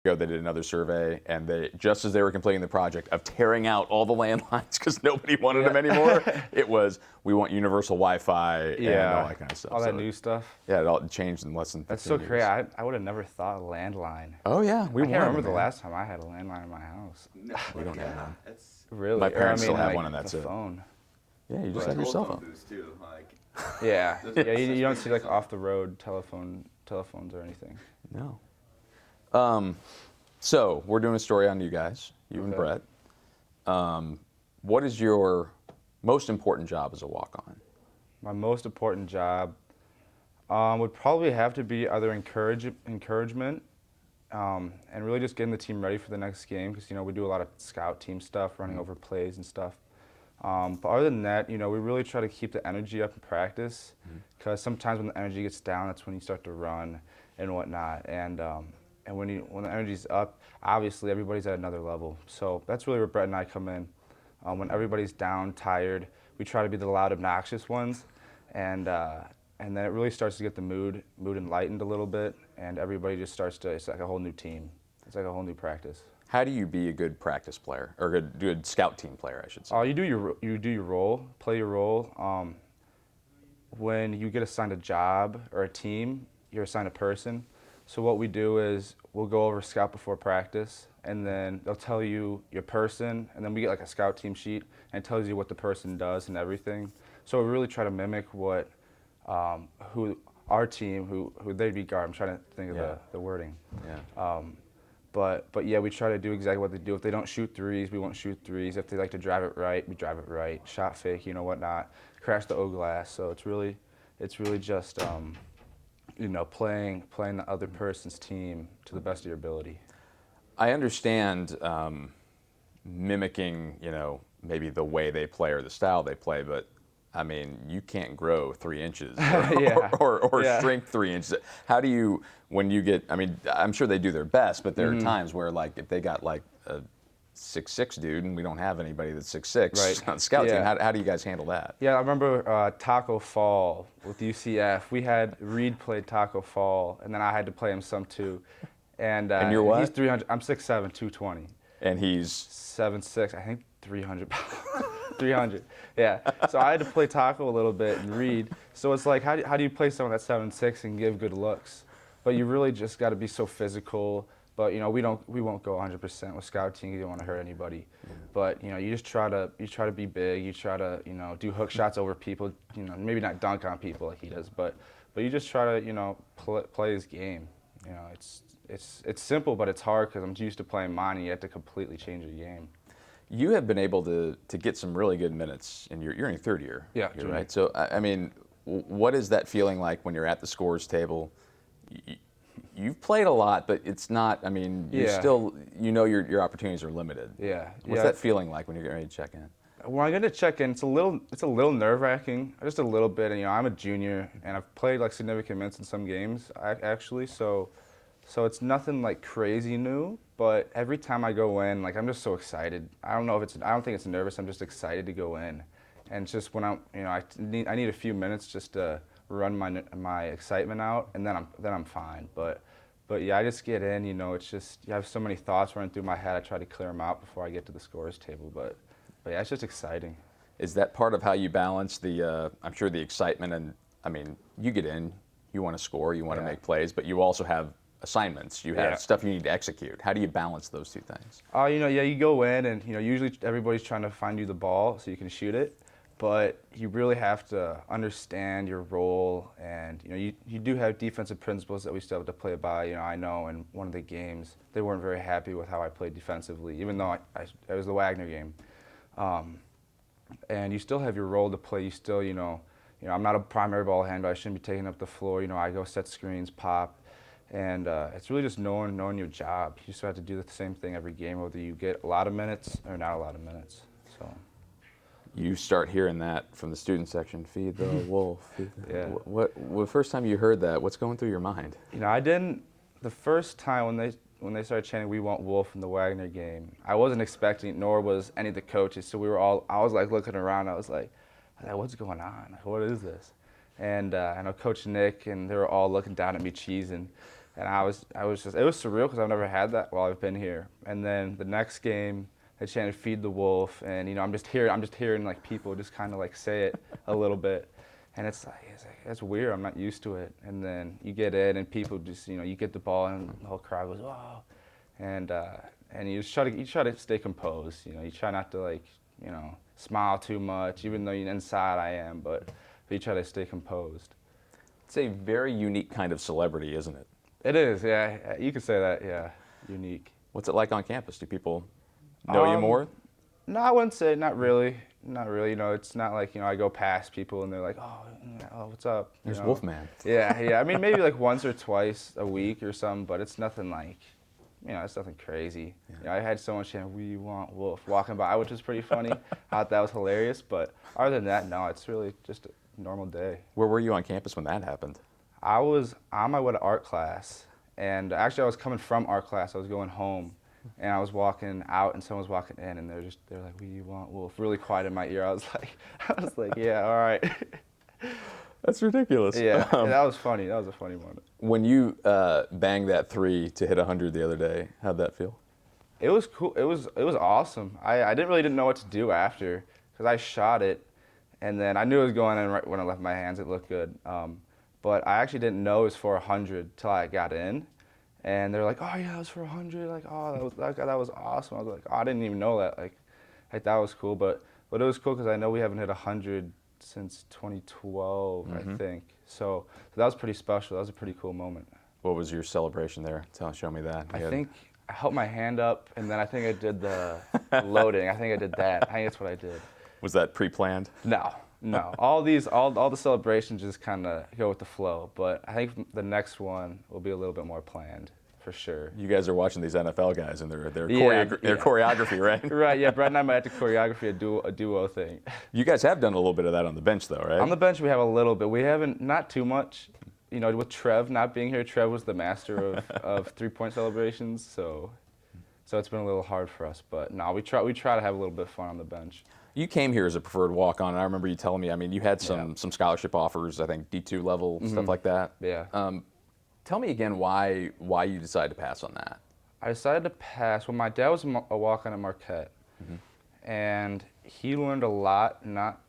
ago, they did another survey, and they, just as they were completing the project of tearing out all the landlines because nobody wanted them anymore, it was, we want universal Wi-Fi and all that kind of stuff. All that new stuff. Yeah, it all changed in less than 15 That's so years. crazy. I would have never thought a landline. Oh, yeah. I can't remember the last time I had a landline in my house. No, We don't have one. Really? My parents Or, I mean, still have like, one, and that's the it. phone. Yeah, you just have your cell phone. booths too, like. Yeah. Yeah, you don't see like off the road telephones or anything. No. So we're doing a story on you guys, you and Brett. What is your most important job as a walk-on? My most important job would probably have to be either encouragement and really just getting the team ready for the next game, because we do a lot of scout team stuff, running over plays and stuff. But other than that, we really try to keep the energy up in practice, because sometimes when the energy gets down, that's when you start to run and whatnot. And when the energy's up, obviously everybody's at another level. So that's really where Brett and I come in. When everybody's down, tired, we try to be the loud, obnoxious ones, and then it really starts to get the mood enlightened a little bit, and everybody just starts to. It's like a whole new team. It's like a whole new practice. How do you be a good practice player, or a good scout team player, I should say? You do your role, play your role. When you get assigned a job or a team, you're assigned a person. So what we do is we'll go over scout before practice, and then they'll tell you your person, and then we get like a scout team sheet, and it tells you what the person does and everything. So we really try to mimic what who our team, who they'd be guard. I'm trying to think of the wording. Yeah. But yeah, we try to do exactly what they do. If they don't shoot threes, we won't shoot threes. If they like to drive it right, we drive it right. Shot fake, whatnot. Crash the O glass. So it's really just playing the other person's team to the best of your ability. I understand mimicking, maybe the way they play or the style they play, but I mean, you can't grow 3 inches or shrink 3 inches. How do you, when you get, I mean, I'm sure they do their best, but there are times where, like, if they got like a 6'6" dude and we don't have anybody that's 6'6" on the scout team, how do you guys handle that? Yeah, I remember Taco Fall with UCF. We had Reed play Taco Fall, and then I had to play him some too. And you're what? He's 300. I'm 6'7", 220. And he's 7'6", I think 300 pounds. 300, yeah. So I had to play Taco a little bit and Reed. So it's like, how do you play someone that's 7'6" and give good looks? But you really just got to be so physical. But we won't go 100% with scout team. You don't want to hurt anybody. But you just try to be big. You try to do hook shots over people. Maybe not dunk on people like he does, but you just try to play his game. It's simple, but it's hard because I'm used to playing mine, and you have to completely change your game. You have been able to get some really good minutes, and you're in your third year. Yeah, right. So I mean, what is that feeling like when you're at the scores table? You've played a lot, but it's not. I mean, you still your opportunities are limited. Yeah. What's that feeling like when you're getting ready to check in? When I get to check in, it's a little nerve-wracking, just a little bit. And I'm a junior, and I've played like significant minutes in some games actually. So it's nothing like crazy new. But every time I go in, like, I'm just so excited. I don't think it's nervous. I'm just excited to go in, and it's just when I need a few minutes just to run my excitement out, and then I'm fine. But yeah, I just get in. It's just you have so many thoughts running through my head. I try to clear them out before I get to the scores table. But yeah, it's just exciting. Is that part of how you balance the? I'm sure the excitement, and I mean, you get in, you want to score, you want to make plays, but you also have assignments. You have stuff you need to execute. How do you balance those two things? You go in, and usually everybody's trying to find you the ball so you can shoot it, but you really have to understand your role, and you do have defensive principles that we still have to play by. I know in one of the games they weren't very happy with how I played defensively, even though it was the Wagner game, and you still have your role to play. You still I'm not a primary ball handler. I shouldn't be taking up the floor. I go set screens, pop. And it's really just knowing your job. You just have to do the same thing every game, whether you get a lot of minutes or not a lot of minutes. So you start hearing that from the student section. Feed the wolf. Yeah. What the first time you heard that? What's going through your mind? I didn't. The first time when they started chanting "We want Wolf" in the Wagner game, I wasn't expecting, nor was any of the coaches. So I was like looking around. I was like, what's going on? What is this? And I know Coach Nick, and they were all looking down at me cheesing. And it was surreal because I've never had that while I've been here. And then the next game, they chanted "Feed the Wolf," and I'm just hearing like people just kind of like say it a little bit, and it's like that's weird. I'm not used to it. And then you get in, and people just you get the ball, and the whole crowd goes "Wow," and you try to stay composed. You try not to like smile too much, even though inside I am, but you try to stay composed. It's a very unique kind of celebrity, isn't it? It is, yeah. You could say that, yeah. Unique. What's it like on campus? Do people know you more? No, I wouldn't say, not really. Not really. It's not like, I go past people and they're like, oh, what's up? There's Wolfman. Yeah. I mean, maybe like once or twice a week or something, but it's nothing like, it's nothing crazy. Yeah. I had someone chanting, "We want Wolf," walking by, which was pretty funny. I thought that was hilarious, but other than that, no, it's really just a normal day. Where were you on campus when that happened? I was on my way to art class, and actually I was coming from art class. I was going home, and I was walking out, and someone was walking in, and they're like, "We want Wolf," really quiet in my ear. I was like, yeah, all right. That's ridiculous. Yeah, that was funny. That was a funny moment. When you banged that 3 to hit 100 the other day, how'd that feel? It was cool. It was awesome. I didn't know what to do after because I shot it, and then I knew it was going in right when I left my hands. It looked good. But I actually didn't know it was for 100 till I got in, and they're like, "Oh yeah, it was for 100." Like, "Oh, that was awesome." I was like, "Oh, I didn't even know that." Like that was cool. But it was cool because I know we haven't hit 100 since 2012, I think. So that was pretty special. That was a pretty cool moment. What was your celebration there? Show me that. I think I held my hand up, and then I think I did the loading. I think I did that. I think that's what I did. Was that pre-planned? No. All the celebrations just kind of go with the flow. But I think the next one will be a little bit more planned, for sure. You guys are watching these NFL guys and their choreography, right? Right. Yeah. Brett and I might have to choreography a duo thing. You guys have done a little bit of that on the bench, though, right? On the bench, we have a little bit. We haven't, not too much. With Trev not being here, Trev was the master of 3-point celebrations, so it's been a little hard for us. But no, we try to have a little bit of fun on the bench. You came here as a preferred walk-on, and I remember you telling me, you had some scholarship offers, I think D2 level, stuff like that. Yeah. Tell me again why you decided to pass on that. I decided to pass. Well, my dad was a walk-on at Marquette, and he learned a lot, not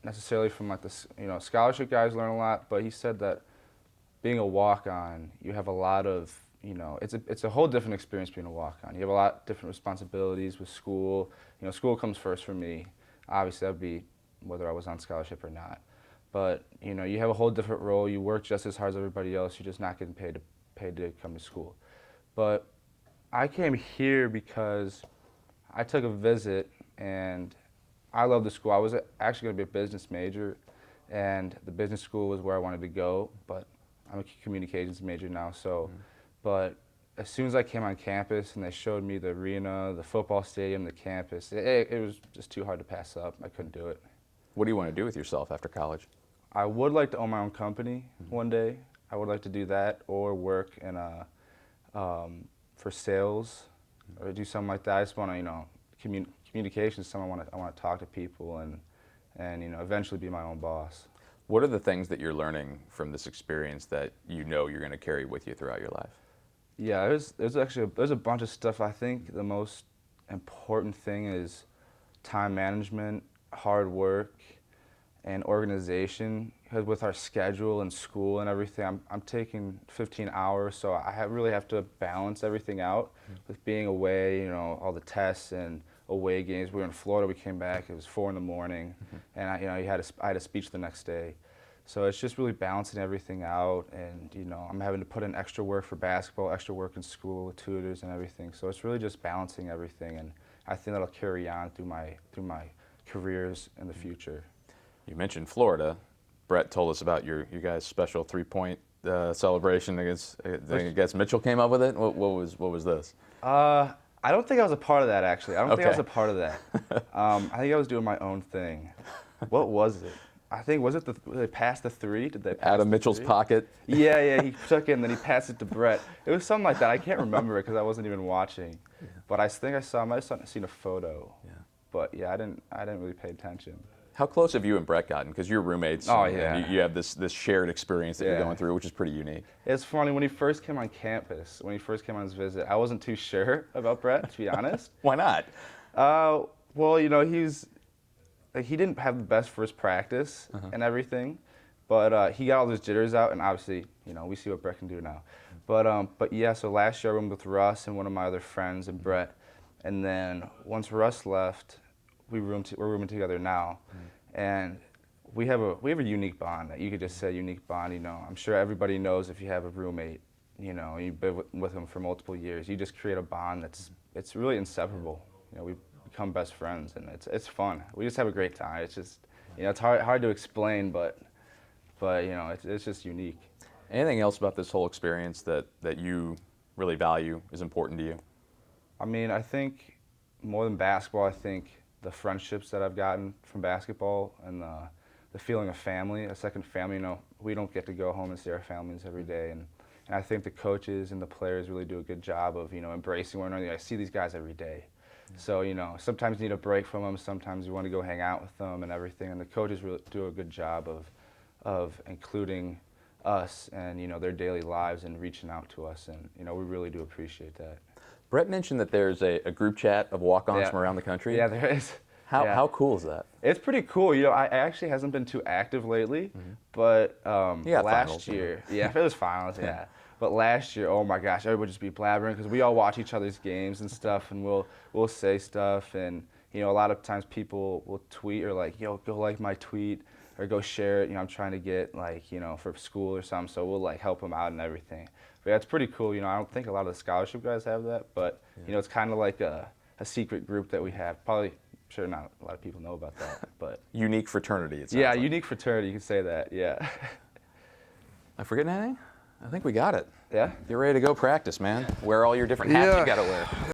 necessarily from like the scholarship guys learn a lot, but he said that being a walk-on, you have a lot of, it's a whole different experience being a walk-on. You have a lot of different responsibilities with school. School comes first for me. Obviously, that would be whether I was on scholarship or not. But, you have a whole different role. You work just as hard as everybody else. You're just not getting paid to come to school. But I came here because I took a visit, and I love the school. I was actually going to be a business major, and the business school was where I wanted to go, but I'm a communications major now, so, but as soon as I came on campus and they showed me the arena, the football stadium, the campus, it was just too hard to pass up. I couldn't do it. What do you want to do with yourself after college? I would like to own my own company one day. I would like to do that or work in for sales or do something like that. I just want to, communication is something I want to talk to people and eventually be my own boss. What are the things that you're learning from this experience that you're going to carry with you throughout your life? Yeah, there's a bunch of stuff. I think the most important thing is time management, hard work, and organization. Because with our schedule and school and everything, I'm taking 15 hours, so I really have to balance everything out with being away. All the tests and away games. We were in Florida. We came back. It was 4 in the morning, and I had a speech the next day. So it's just really balancing everything out, and I'm having to put in extra work for basketball, extra work in school with tutors and everything. So it's really just balancing everything, and I think that'll carry on through my careers in the future. You mentioned Florida. Brett told us about your guys' special 3-point celebration against Mitchell. Came up with it. What was this? I don't think I was a part of that, actually. I don't think I was a part of that. I think I was doing my own thing. What was it? I think, did they pass the 3? Did they pass out of Mitchell's 3? pocket? Yeah, he took it and then he passed it to Brett. It was something like that. I can't remember it because I wasn't even watching. Yeah. But I think I might have seen a photo. Yeah. But yeah, I didn't really pay attention. How close have you and Brett gotten? Because you're roommates. Oh, and yeah. you have this shared experience that you're Yeah. going through, which is pretty unique. It's funny, when he first came on campus, when he first came on his visit, I wasn't too sure about Brett, to be honest. Why not? Well, you know, he didn't have the best first practice and everything, but he got all his jitters out, and obviously, you know, we see what Brett can do now. But yeah, so last year I roomed with Russ and one of my other friends and Brett, and then once Russ left, we're rooming together now, and we have a unique bond. You could just say unique bond. You know, I'm sure everybody knows if you have a roommate, you know, you've been with them for multiple years, you just create a bond it's really inseparable. You know, we become best friends, and it's fun. We just have a great time. It's just, you know, it's hard to explain, but you know, it's just unique. Anything else about this whole experience that you really value, is important to you? I mean, I think more than basketball, I think the friendships that I've gotten from basketball and the feeling of family, a second family. You know, we don't get to go home and see our families every day, and I think the coaches and the players really do a good job of, you know, embracing one another. I see these guys every day. So, you know, sometimes you need a break from them, sometimes you want to go hang out with them and everything, and the coaches really do a good job of including us and, you know, their daily lives and reaching out to us, and, you know, we really do appreciate that. Brett mentioned that there's a group chat of walk-ons Yeah. from around the country. Yeah, there is. How cool is that? It's pretty cool. You know, I actually hasn't been too active lately, but Yeah, last finals, year, if it was finals, yeah. But last year, oh my gosh, everybody would just be blabbering because we all watch each other's games and stuff, and we'll say stuff, and, you know, a lot of times people will tweet or like, yo, go like my tweet or go share it. You know, I'm trying to get, like, you know, for school or something, so we'll like help them out and everything. But yeah, it's pretty cool. You know, I don't think a lot of the scholarship guys have that, but you know, it's kind of like a secret group that we have. Probably, sure, not a lot of people know about that, but Unique fraternity, it sounds yeah, like. unique fraternity. You can say that. Yeah. Am I forgetting anything? I think we got it. Yeah. Get ready to go practice, man. Wear all your different hats you got to wear.